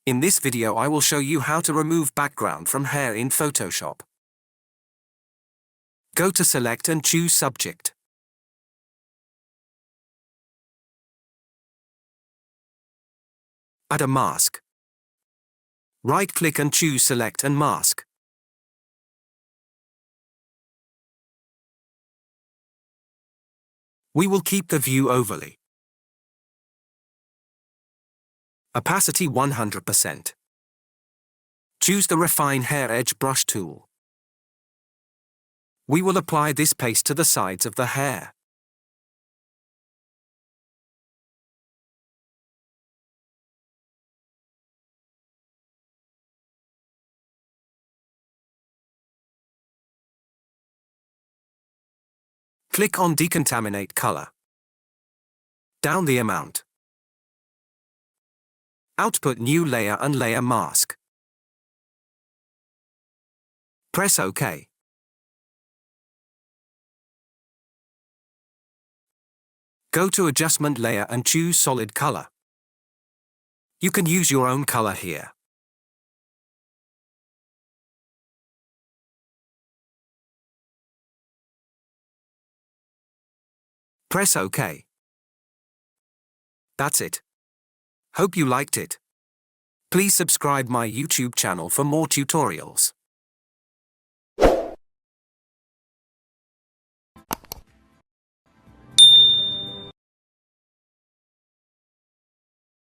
In this video I will show you how to remove background from hair in Photoshop. Go to Select and choose Subject. Add a mask. Right-click and choose Select and Mask. We will keep the view overlay. Opacity 100%. Choose the Refine Hair Edge Brush tool. We will apply this paste to the sides of the hair. Click on Decontaminate Color. Down the amount. Output New Layer and Layer Mask. Press OK. Go to Adjustment Layer and choose Solid Color. You can use your own color here. Press OK. That's it. Hope you liked it. Please subscribe my YouTube channel for more tutorials.